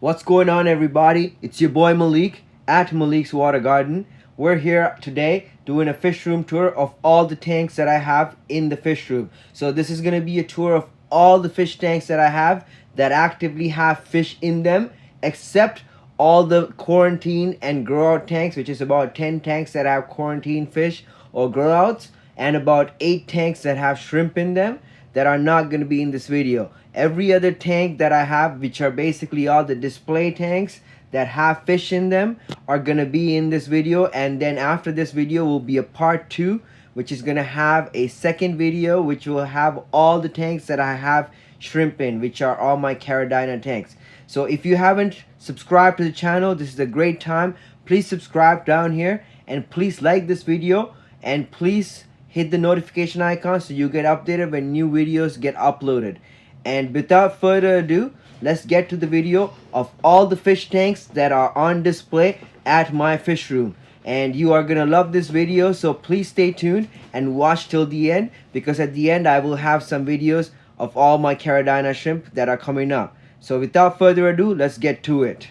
What's going on, everybody? It's your boy Malik at Malik's Water Garden. We're here today doing a fish room tour of all the tanks that I have in the fish room. So this is going to be a tour of all the fish tanks that I have that actively have fish in them, except all the quarantine and grow out tanks, which is about 10 tanks that have quarantine fish or grow outs, and about 8 tanks that have shrimp in them that are not going to be in this video. Every other tank that I have, which are basically all the display tanks that have fish in them, are going to be in this video. And then after this video will be a part 2, which is going to have a second video which will have all the tanks that I have shrimp in, which are all my Caradina tanks. So if you haven't subscribed to the channel, this is a great time. Please subscribe down here, and please like this video, and please hit the notification icon so you get updated when new videos get uploaded. And without further ado, let's get to the video of all the fish tanks that are on display at my fish room. And you are gonna love this video, so please stay tuned and watch till the end, because at the end I will have some videos of all my Caradina shrimp that are coming up. So without further ado, let's get to it.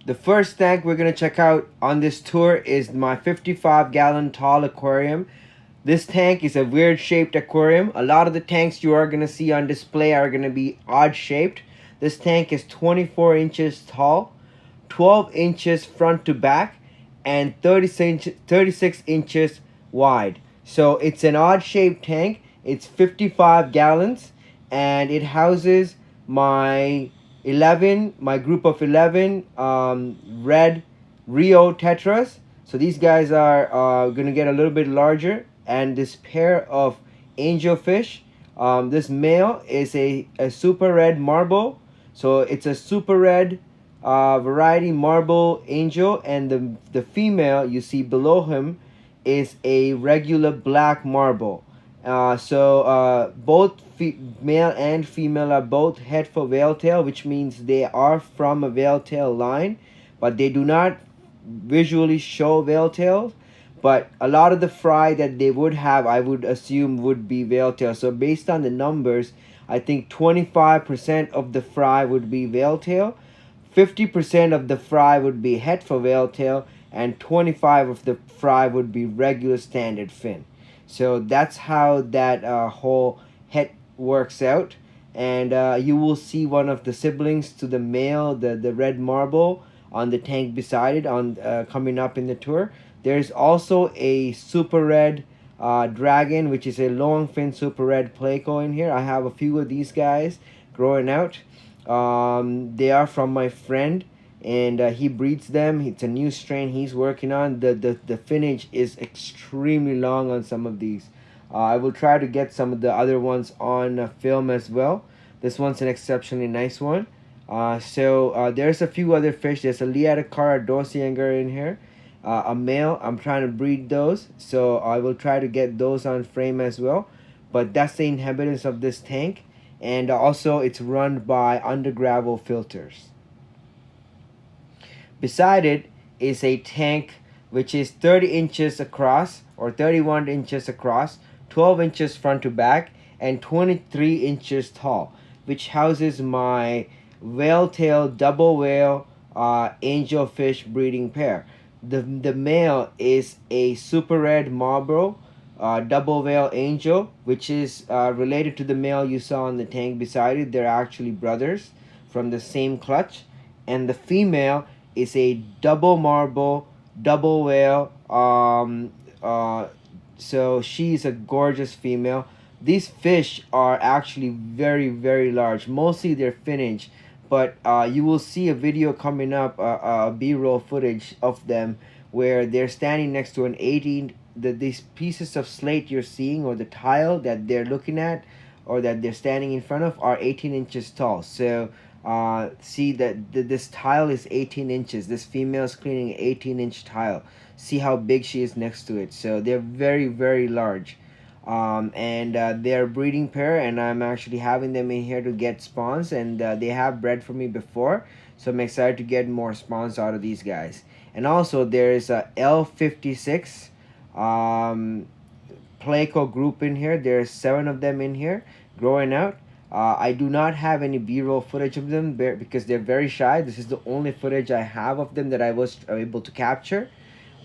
The first tank we're going to check out on this tour is my 55-gallon tall aquarium. This tank is a weird shaped aquarium. A lot of the tanks you are going to see on display are going to be odd shaped. This tank is 24 inches tall, 12 inches front to back, and 36 inches wide. So it's an odd shaped tank. It's 55 gallons, and it houses my group of 11 red Rio tetras. So these guys are gonna get a little bit larger. And this pair of angelfish, this male is a super red marble. So it's a super red variety marble angel, and the female you see below him is a regular black marble. Both male and female are both head for whale tail, which means they are from a whale tail line, but they do not visually show whale tails. But a lot of the fry that they would have, I would assume, would be whale tail. So based on the numbers, I think 25% of the fry would be whale tail, 50% of the fry would be head for whale tail, and 25% of the fry would be regular standard fin. So that's how that whole head works out. And you will see one of the siblings to the male, the red marble, on the tank beside it, on coming up in the tour. There's also a super red dragon, which is a long fin super red pleco in here. I have a few of these guys growing out. They are from my friend, and he breeds them. It's a new strain he's working on. The finnage is extremely long on some of these. I will try to get some of the other ones on film as well. This one's an exceptionally nice one. There's a few other fish. There's a Liatacara dorsienger in here, a male. I'm trying to breed those, so I will try to get those on frame as well. But that's the inhabitants of this tank, and also it's run by under gravel filters. Beside it is a tank which is 30 inches across, or 31 inches across, 12 inches front to back, and 23 inches tall, which houses my whale tail double whale angelfish breeding pair. The male is a super red marble double whale angel, which is related to the male you saw on the tank beside it. They're actually brothers from the same clutch. And the female is a double marble double whale. So she's a gorgeous female. These fish are actually very, very large. Mostly they're finnage, but you will see a video coming up, B-roll footage of them, where they're standing next to an 18. These pieces of slate you're seeing, or the tile that they're looking at, or that they're standing in front of, are 18 inches tall. So see that this tile is 18 inches. This female is cleaning an 18-inch tile. See how big she is next to it. So they're very, very large. They're a breeding pair, and I'm actually having them in here to get spawns, and they have bred for me before, so I'm excited to get more spawns out of these guys. And also there's a L56 pleco group in here. There's 7 of them in here growing out. I do not have any b-roll footage of them because they're very shy. This is the only footage I have of them that I was able to capture.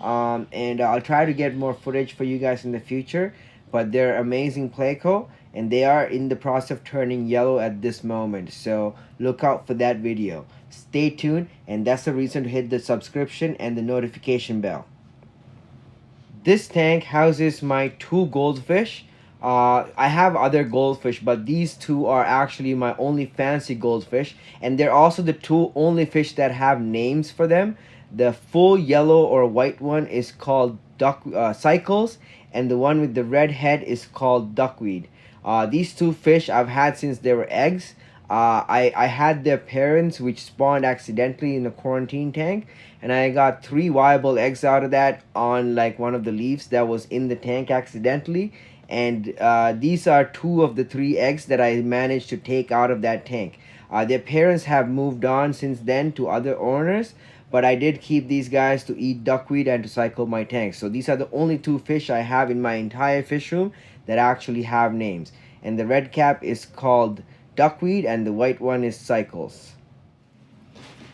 And I'll try to get more footage for you guys in the future. But they're amazing pleco, and they are in the process of turning yellow at this moment. So look out for that video. Stay tuned, and that's the reason to hit the subscription and the notification bell. This tank houses my two goldfish. I have other goldfish, but these two are actually my only fancy goldfish, and they're also the two only fish that have names for them. The full yellow or white one is called cycles, and the one with the red head is called duckweed. These two fish I've had since they were eggs. I had their parents, which spawned accidentally in a quarantine tank, and I got 3 viable eggs out of that on like one of the leaves that was in the tank accidentally. And these are 2 of the 3 eggs that I managed to take out of that tank. Their parents have moved on since then to other owners, but I did keep these guys to eat duckweed and to cycle my tanks. So these are the only 2 fish I have in my entire fish room that actually have names. And the red cap is called duckweed and the white one is cycles.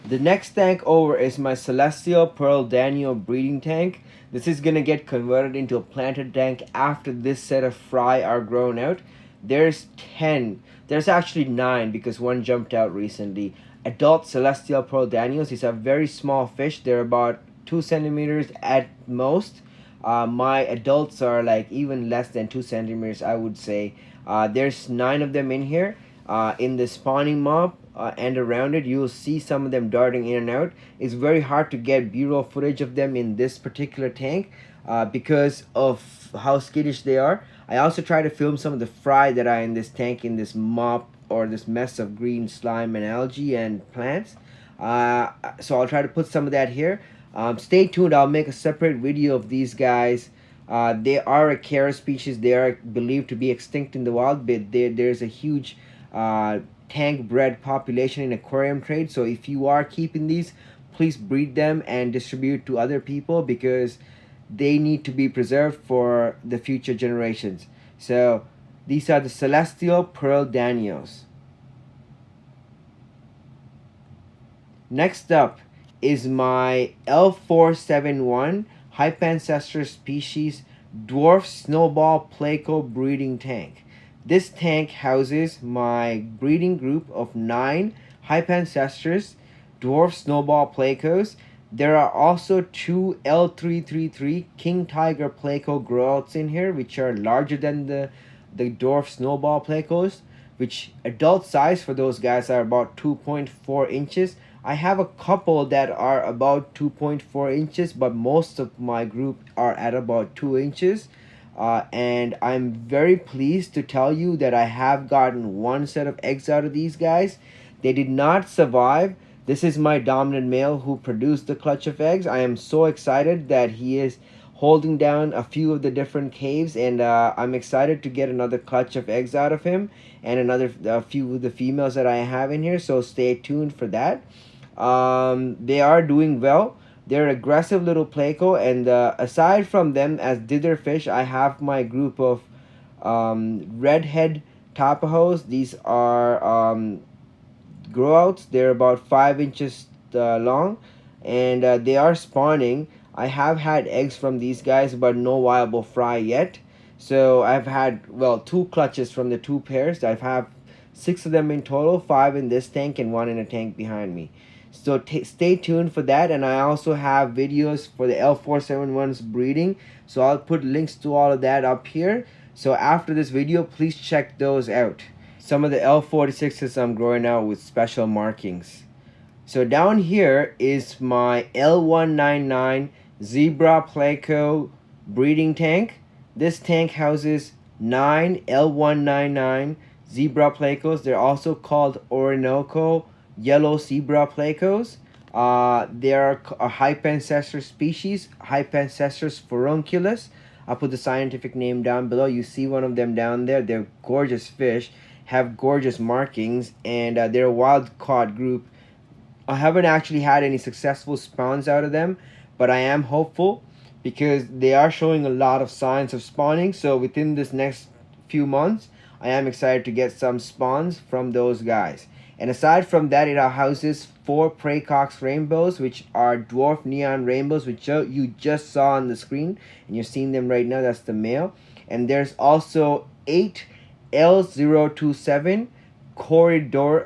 The next tank over is my celestial pearl danio breeding tank. This is gonna get converted into a planted tank after this set of fry are grown out. There's 10, there's actually 9 because one jumped out recently. Adult celestial pearl danios. These are very small fish. They're about 2 centimeters at most. My adults are like even less than 2 centimeters, I would say. There's 9 of them in here. In the spawning mob and around it, you'll see some of them darting in and out. It's very hard to get b-roll footage of them in this particular tank because of how skittish they are. I also try to film some of the fry that are in this tank, in this mop or this mess of green slime and algae and plants. So I'll try to put some of that here. Stay tuned. I'll make a separate video of these guys. They are a rare species. They are believed to be extinct in the wild, but there's a huge tank bred population in aquarium trade. So if you are keeping these, please breed them and distribute to other people because they need to be preserved for the future generations. So these are the celestial pearl danios. Next up is my L471 Hypancestor species dwarf snowball pleco breeding tank. This tank houses my breeding group of 9 Hypancestors dwarf snowball plecos. There are also 2 L333 king tiger pleco growouts in here, which are larger than the dwarf snowball plecos, which adult size for those guys are about 2.4 inches. I have a couple that are about 2.4 inches, but most of my group are at about 2 inches. And I'm very pleased to tell you that I have gotten 1 set of eggs out of these guys. They did not survive. This is my dominant male who produced the clutch of eggs. I am so excited that he is holding down a few of the different caves, and I'm excited to get another clutch of eggs out of him and another few of the females that I have in here, so stay tuned for that. They are doing well. They're aggressive little pleco, and aside from them as dither fish, I have my group of redhead tapajos. These are growouts. They're about 5 inches long, and they are spawning. I have had eggs from these guys, but no viable fry yet. So I've had, well, 2 clutches from the 2 pairs. I've had 6 of them in total, 5 in this tank and 1 in a tank behind me. So stay tuned for that, and I also have videos for the L471's breeding, so I'll put links to all of that up here. So after this video, please check those out. Some of the L46s I'm growing out with special markings. So down here is my L199 zebra pleco breeding tank. This tank houses 9 L199 zebra plecos. They're also called Orinoco yellow zebra plecos. They are a Hypancestor species, Hypancestor furunculus. I'll put the scientific name down below. You see one of them down there. They're gorgeous fish, have gorgeous markings, and they're a wild caught group. I haven't actually had any successful spawns out of them, but I am hopeful because they are showing a lot of signs of spawning. So within this next few months, I am excited to get some spawns from those guys. And aside from that, it houses 4 Precox rainbows, which are dwarf neon rainbows, which you just saw on the screen, and you're seeing them right now. That's the male. And there's also 8 L027 corridor,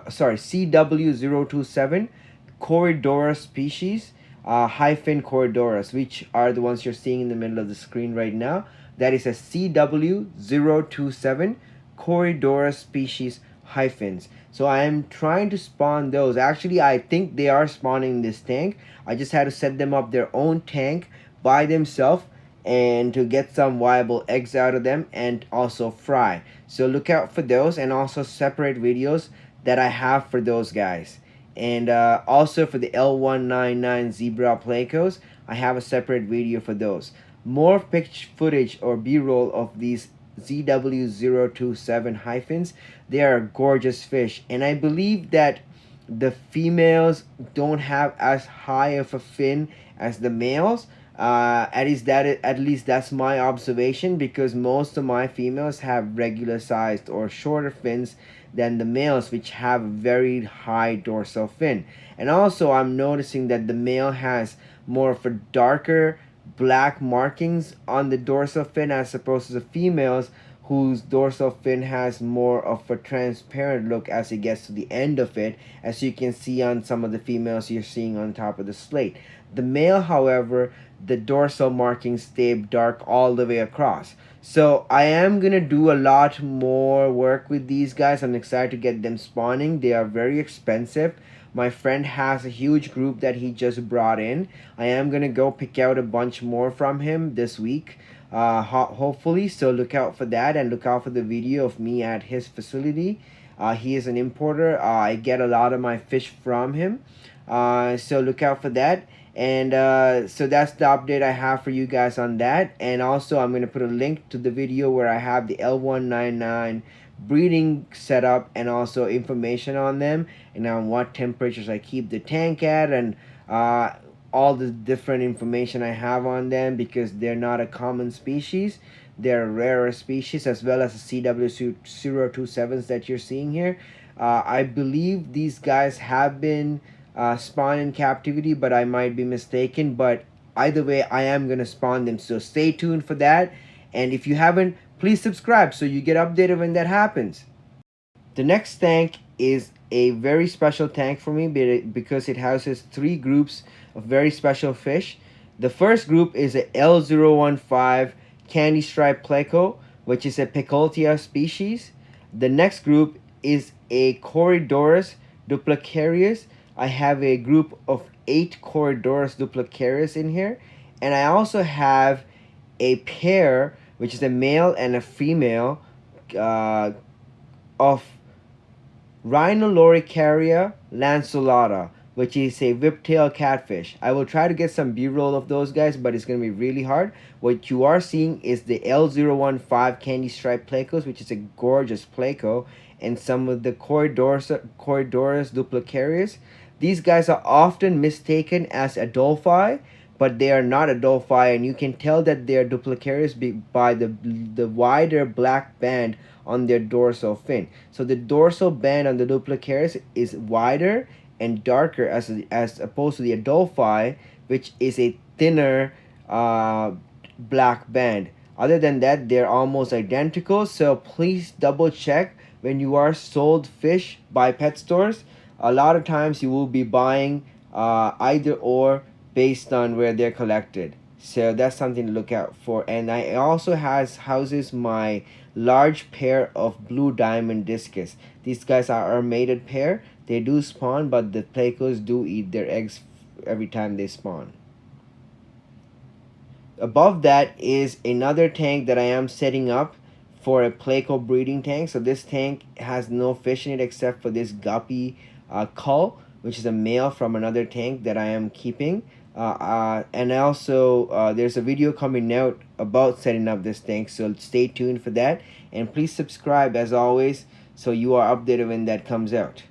CW027 corridora species, hyphen corridoras, which are the ones you're seeing in the middle of the screen right now. That is a CW027 corridora species hyphens. So I am trying to spawn those. Actually, I think they are spawning in this tank. I just had to set them up their own tank by themselves and to get some viable eggs out of them and also fry. So look out for those, and also separate videos that I have for those guys. And also for the L199 zebra plecos, I have a separate video for those. More pitch footage or b-roll of these ZW027 hyphens. They are gorgeous fish, and I believe that the females don't have as high of a fin as the males. At least that's my observation, because most of my females have regular sized or shorter fins than the males, which have a very high dorsal fin. And also I'm noticing that the male has more of a darker black markings on the dorsal fin as opposed to the females, whose dorsal fin has more of a transparent look as it gets to the end of it, as you can see on some of the females you're seeing on top of the slate. The male, however, the dorsal markings stay dark all the way across. So I am gonna do a lot more work with these guys. I'm excited to get them spawning. They are very expensive. My friend has a huge group that he just brought in. I am gonna go pick out a bunch more from him this week, hopefully. So look out for that, and look out for the video of me at his facility. He is an importer. I get a lot of my fish from him. So look out for that. And so that's the update I have for you guys on that. And also I'm going to put a link to the video where I have the L199 breeding setup, and also information on them, and on what temperatures I keep the tank at, and all the different information I have on them, because they're not a common species. They're a rarer species, as well as the CW027s that you're seeing here. I believe these guys have been spawned in captivity, but I might be mistaken. But either way, I am going to spawn them, so stay tuned for that. And if you haven't, please subscribe so you get updated when that happens. The next tank is a very special tank for me, because it houses 3 groups of very special fish. The first group is a L015 candy stripe pleco, which is a Picoltia species. The next group is a Corydorus duplicarius. I have a group of 8 Corydorus duplicarius in here, and I also have a pair, which is a male and a female, of Rhinoloricaria lanceolata, which is a whiptail catfish. I will try to get some b-roll of those guys, but it's going to be really hard. What you are seeing is the L015 candy stripe plecos, which is a gorgeous pleco, and some of the Corydorus duplicarius. These guys are often mistaken as Adolphi, but they are not Adolphi, and you can tell that they are duplicarius by the wider black band on their dorsal fin. So the dorsal band on the duplicarius is wider and darker as opposed to the Adolphi, which is a thinner black band. Other than that, they're almost identical, so please double check when you are sold fish by pet stores. A lot of times you will be buying either or based on where they're collected. So that's something to look out for. And I also houses my large pair of blue diamond discus. These guys are a mated pair. They do spawn, but the plecos do eat their eggs every time they spawn. Above that is another tank that I am setting up for a pleco breeding tank. So this tank has no fish in it except for this guppy cull, which is a male from another tank that I am keeping. And also there's a video coming out about setting up this tank, so stay tuned for that. And please subscribe as always, so you are updated when that comes out.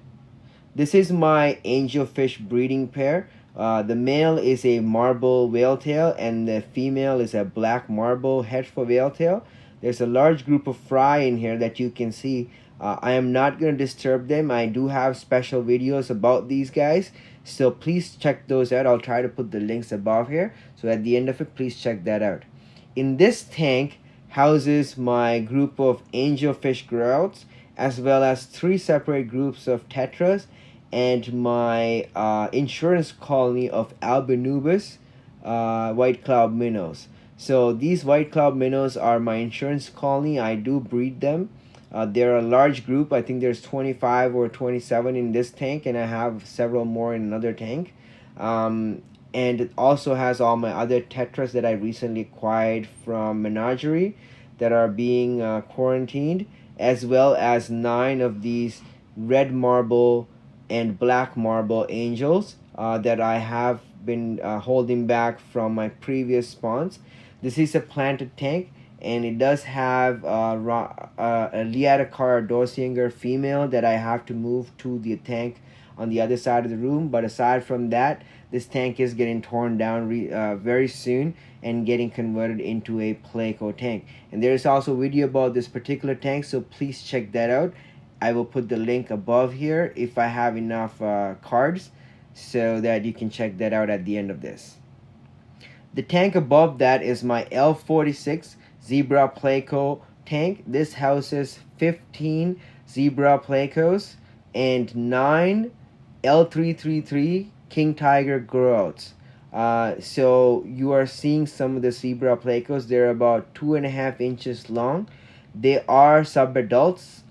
This is my angelfish breeding pair. The male is a marble whaletail, and the female is a black marble head for whaletail. There's a large group of fry in here that you can see. I am not going to disturb them. I do have special videos about these guys, so please check those out. I'll try to put the links above here, so at the end of it, please check that out. In this tank houses my group of angelfish growls, as well as 3 separate groups of tetras, and my insurance colony of albinubus white cloud minnows. So these white cloud minnows are my insurance colony. I do breed them. They're a large group. I think there's 25 or 27 in this tank, and I have several more in another tank. And it also has all my other tetras that I recently acquired from Menagerie that are being quarantined, as well as 9 of these red marble and black marble angels that I have been holding back from my previous spawns. This is a planted tank, and it does have a Liatacara dorsinger female that I have to move to the tank on the other side of the room. But aside from that, this tank is getting torn down very soon and getting converted into a pleco tank. And there is also a video about this particular tank, so please check that out. I will put the link above here if I have enough cards, so that you can check that out at the end of this. The tank above that is my L46 Zebra Pleco tank. This houses 15 Zebra Plecos and 9 L333 King Tiger Growths. So you are seeing some of the Zebra Plecos. They're about 2.5 inches long. They are subadults.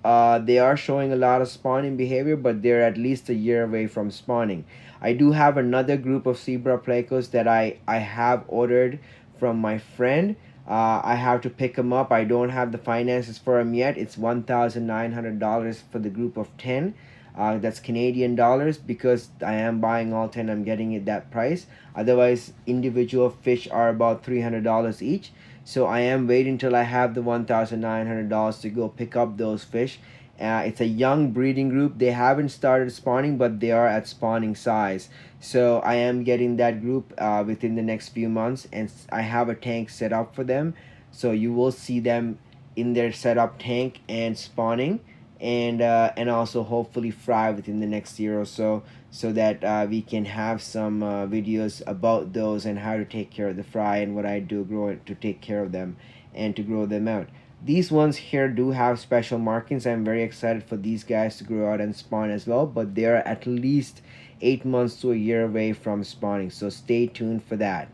They are showing a lot of spawning behavior, but they're at least a year away from spawning. I do have another group of Zebra Plecos that I have ordered from my friend. I have to pick them up. I don't have the finances for them yet. It's $1,900 for the group of 10. That's Canadian dollars. Because I am buying all 10, I'm getting it that price. Otherwise, individual fish are about $300 each. So I am waiting till I have the $1,900 to go pick up those fish. It's a young breeding group. They haven't started spawning, but they are at spawning size. So I am getting that group within the next few months, and I have a tank set up for them. So you will see them in their setup tank and spawning, and also hopefully fry within the next year or so, so that we can have some videos about those and how to take care of the fry and what I do to take care of them and to grow them out. These ones here do have special markings. I'm very excited for these guys to grow out and spawn as well, but they are at least 8 months to a year away from spawning, so stay tuned for that.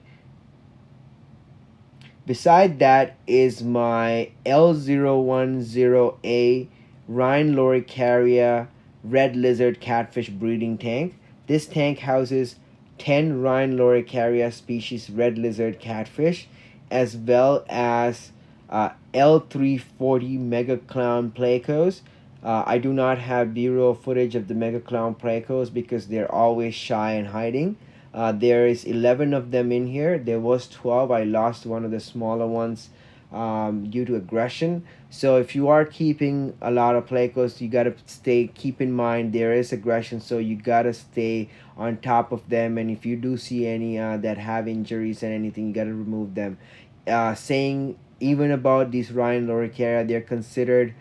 Beside that is my L010A Rhine loricaria red lizard catfish breeding tank. This tank houses 10 Rhine loricaria species red lizard catfish, as well as L340 mega clown plecos. I do not have B-roll footage of the mega clown plecos because they're always shy and hiding. There is 11 of them in here. There was 12. I lost one of the smaller ones due to aggression. So if you are keeping a lot of plecos, you gotta keep in mind there is aggression, so you gotta stay on top of them. And if you do see any that have injuries and anything, you gotta remove them. Saying even about these Rhine loricaria, they're considered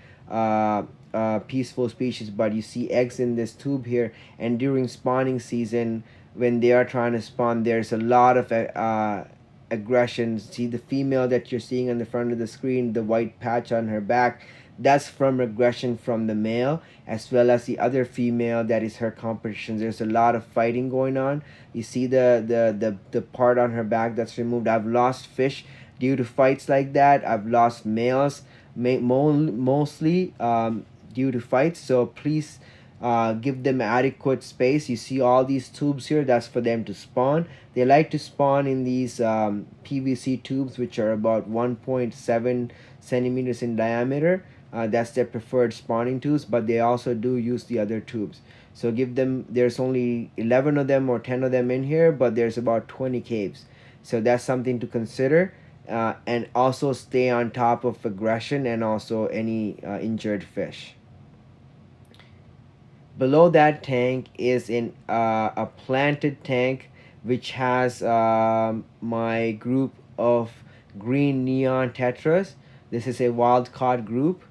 peaceful species, but you see eggs in this tube here, and during spawning season, when they are trying to spawn, there's a lot of aggression. See the female that you're seeing on the front of the screen, the white patch on her back, that's from aggression from the male, as well as the other female that is her competition. There's a lot of fighting going on. You see the part on her back that's removed. I've lost fish due to fights like that. I've lost males mostly due to fights, so please give them adequate space. You see all these tubes here, that's for them to spawn. They like to spawn in these PVC tubes, which are about 1.7 centimeters in diameter. That's their preferred spawning tubes, but they also do use the other tubes. So give them, there's only 11 of them or 10 of them in here, but there's about 20 caves. So that's something to consider. And also stay on top of aggression and also any injured fish. Below that tank is in a planted tank, which has my group of green neon tetras. This is a wild caught group.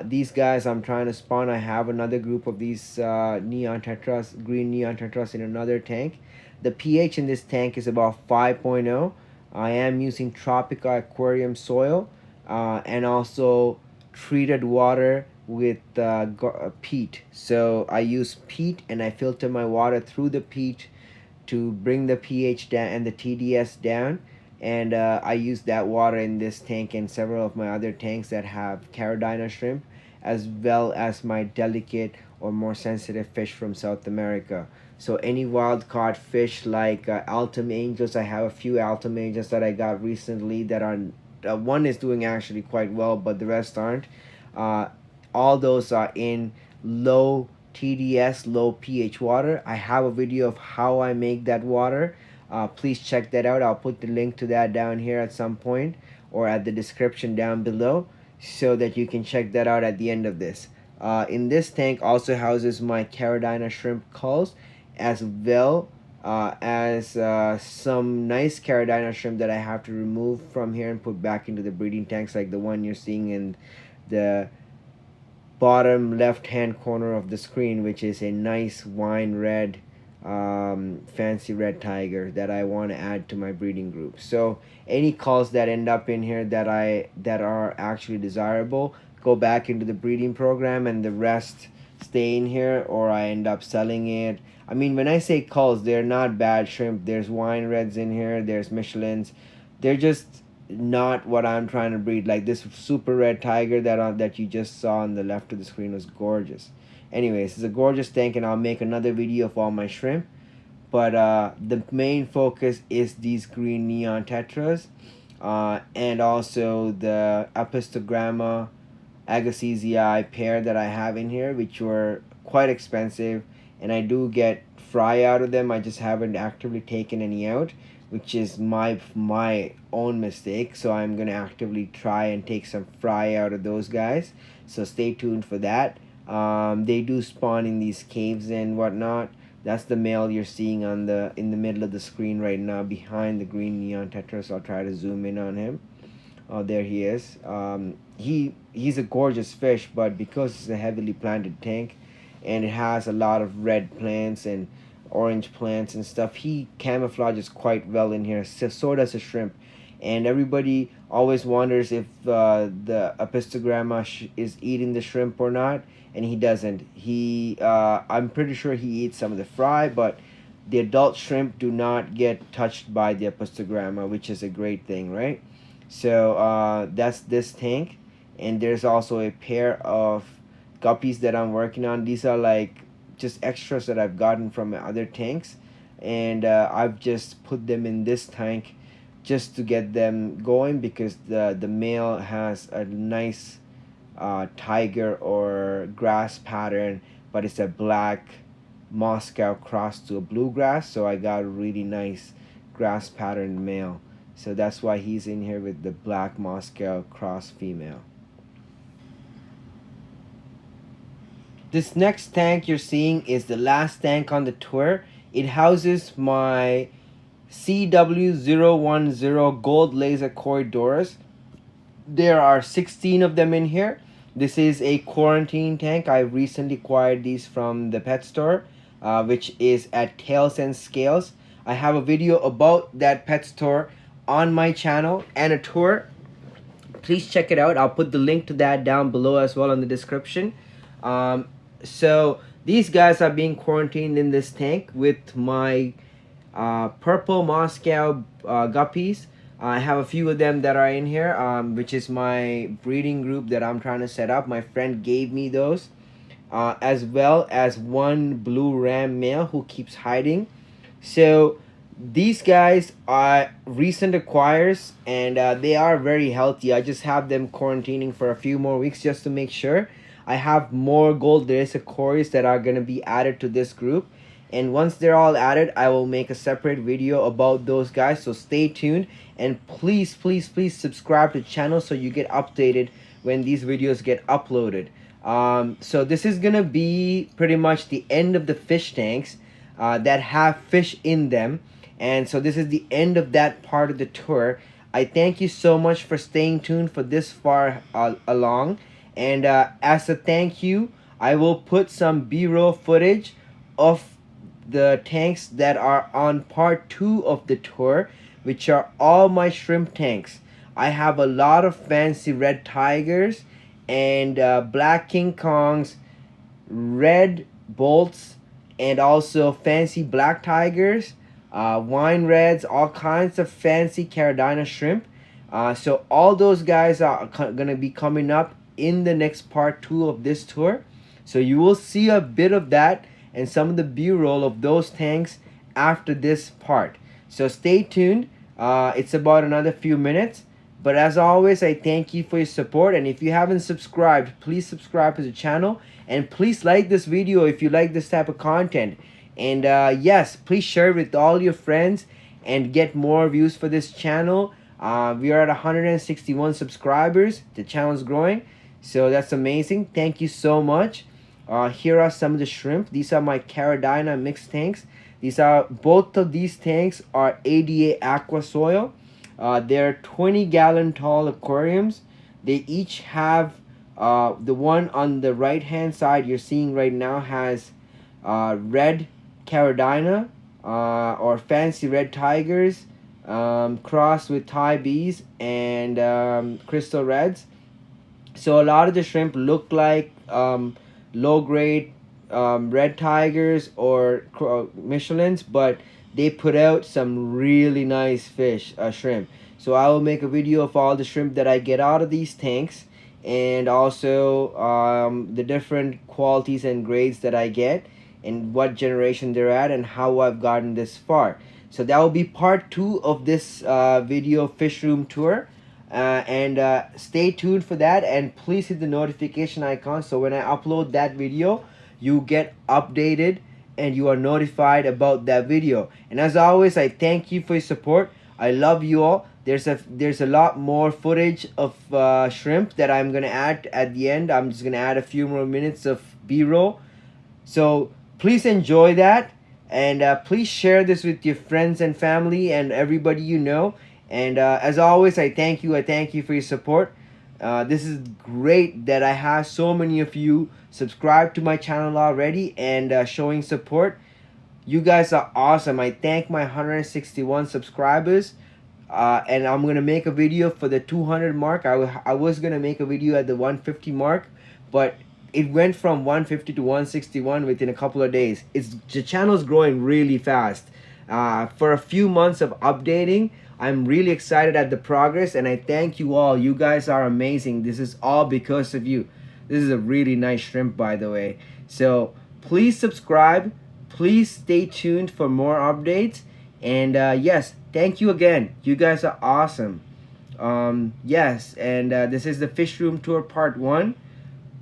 These guys I'm trying to spawn. I have another group of these neon tetras, green neon tetras in another tank. The pH in this tank is about 5.0. I am using tropical aquarium soil and also treated water with peat. So I use peat and I filter my water through the peat to bring the pH down and the TDS down. And I use that water in this tank and several of my other tanks that have Caradina shrimp, as well as my delicate or more sensitive fish from South America. So any wild caught fish like Altum Angels, I have a few Altum Angels that I got recently that are one is doing actually quite well, but the rest aren't. Uh, all those are in low TDS, low pH water. I have a video of how I make that water. Please check that out. I'll put the link to that down here at some point or at the description down below so that you can check that out at the end of this. In this tank also houses my Caradina shrimp culls, as well as some nice Caradina shrimp that I have to remove from here and put back into the breeding tanks, like the one you're seeing in the bottom left hand corner of the screen, which is a nice wine red fancy red tiger that I want to add to my breeding group. So any culls that end up in here that are actually desirable go back into the breeding program, and the rest stay in here, or I end up selling it. I mean, when I say culls, they're not bad shrimp. There's wine reds in here, there's Michelins. They're just not what I'm trying to breed. Like this super red tiger that you just saw on the left of the screen was gorgeous. Anyways, it's a gorgeous tank, and I'll make another video of all my shrimp. But the main focus is these green neon tetras, and also the Apistogramma agassizii pair that I have in here, which were quite expensive, and I do get fry out of them. I just haven't actively taken any out, which is my own mistake. So I'm gonna actively try and take some fry out of those guys. So stay tuned for that. They do spawn in these caves and whatnot. That's the male you're seeing in the middle of the screen right now, behind the green neon tetra. So I'll try to zoom in on him. Oh, there he is. He's a gorgeous fish, but because it's a heavily planted tank and it has a lot of red plants and orange plants and stuff, he camouflages quite well in here. So does a shrimp. And everybody always wonders if the Apistogramma is eating the shrimp or not, and he doesn't. I'm pretty sure he eats some of the fry, but the adult shrimp do not get touched by the Apistogramma, which is a great thing, right? So that's this tank, and there's also a pair of guppies that I'm working on. These are like just extras that I've gotten from other tanks, and I've just put them in this tank just to get them going, because the male has a nice tiger or grass pattern, but it's a black Moscow crossed to a bluegrass, so I got a really nice grass pattern male. So that's why he's in here with the black Moscow cross female. This next tank you're seeing is the last tank on the tour. It houses my CW010 gold laser corridors. There are 16 of them in here. This is a quarantine tank. I recently acquired these from the pet store, which is at Tails and Scales. I have a video about that pet store on my channel and a tour. Please check it out. I'll put the link to that down below as well in the description. So these guys are being quarantined in this tank with my purple Moscow guppies. I have a few of them that are in here, which is my breeding group that I'm trying to set up. My friend gave me those, as well as one blue ram male who keeps hiding. So these guys are recent acquires, and they are very healthy. I just have them quarantining for a few more weeks just to make sure. I have more gold laser cories that are going to be added to this group, and once they're all added, I will make a separate video about those guys. So stay tuned, and please subscribe to the channel so you get updated when these videos get uploaded. So this is gonna be pretty much the end of the fish tanks that have fish in them, and so this is the end of that part of the tour. I thank you so much for staying tuned for this far along. And as a thank you, I will put some B-roll footage of the tanks that are on part 2 of the tour, which are all my shrimp tanks. I have a lot of fancy red tigers and black king kongs, red bolts, and also fancy black tigers, wine reds, all kinds of fancy Carolina shrimp. So all those guys are gonna be coming up in the next part 2 of this tour. So you will see a bit of that and some of the b-roll of those tanks after this part. So stay tuned. It's about another few minutes. But as always, I thank you for your support, and if you haven't subscribed, please subscribe to the channel, and please like this video if you like this type of content. And yes, please share it with all your friends and get more views for this channel. We are at 161 subscribers. The channel is growing, so that's amazing. Thank you so much. Here are some of the shrimp. These are my Carolina mixed tanks. Both of these tanks are ADA aqua soil. They're 20-gallon tall aquariums. They each have the one on the right hand side you're seeing right now has red Carolina or fancy red tigers crossed with Thai bees and crystal reds. So a lot of the shrimp look like low grade red tigers or Michelins, but they put out some really nice shrimp. So I will make a video of all the shrimp that I get out of these tanks, and also the different qualities and grades that I get and what generation they're at and how I've gotten this far. So that will be part 2 of this video fish room tour. And stay tuned for that, and please hit the notification icon so when I upload that video you get updated and you are notified about that video. And as always, I thank you for your support. I love you all. There's a lot more footage of shrimp that I'm gonna add at the end. I'm just gonna add a few more minutes of b-roll, so please enjoy that, and please share this with your friends and family and everybody you know. And as always, I thank you for your support. This is great that I have so many of you subscribed to my channel already and showing support. You guys are awesome. I thank my 161 subscribers, and I'm gonna make a video for the 200 mark. I was gonna make a video at the 150 mark, but it went from 150 to 161 within a couple of days. The channel's growing really fast. For a few months of updating, I'm really excited at the progress, and I thank you all. You guys are amazing. This is all because of you. This is a really nice shrimp, by the way. So please subscribe. Please stay tuned for more updates. And yes, thank you again. You guys are awesome. Yes, and this is the fish room tour part 1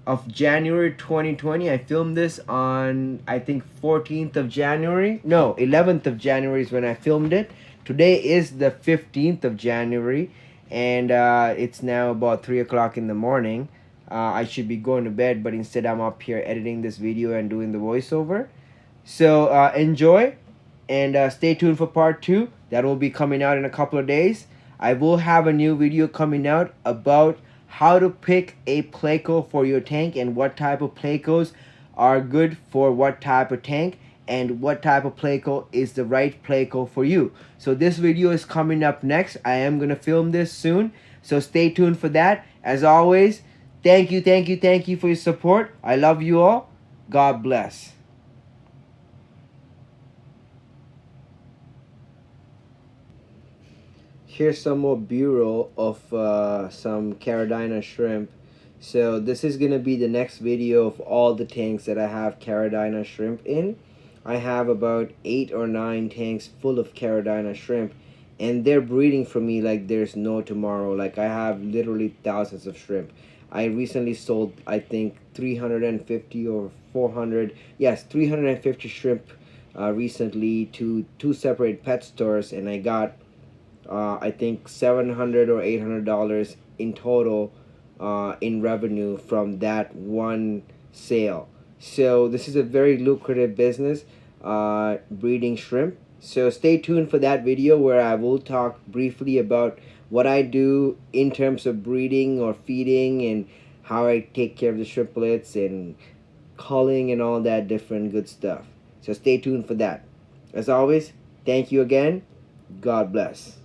of January 2020. I filmed this on, I think, 14th of January. No, 11th of January is when I filmed it. Today is the 15th of January, and it's now about 3 o'clock in the morning. I should be going to bed, but instead I'm up here editing this video and doing the voiceover. So enjoy, and stay tuned for part 2. That will be coming out in a couple of days. I will have a new video coming out about how to pick a pleco for your tank and what type of plecos are good for what type of tank, and what type of pleco is the right pleco for you. So this video is coming up next. I am going to film this soon, so stay tuned for that. As always, thank you for your support. I love you all. God bless. Here's some more b-roll of some Carolina shrimp. So this is going to be the next video of all the tanks that I have Carolina shrimp in. I have about 8 or 9 tanks full of Carolina shrimp, and they're breeding for me like there's no tomorrow. Like, I have literally thousands of shrimp. I recently sold, I think, 350 or 400, yes, 350 shrimp recently to 2 separate pet stores, and I got I think $700 or $800 in total in revenue from that one sale. So this is a very lucrative business, breeding shrimp. So stay tuned for that video where I will talk briefly about what I do in terms of breeding or feeding, and how I take care of the triplets and culling and all that different good stuff. So stay tuned for that. As always, thank you again. God bless.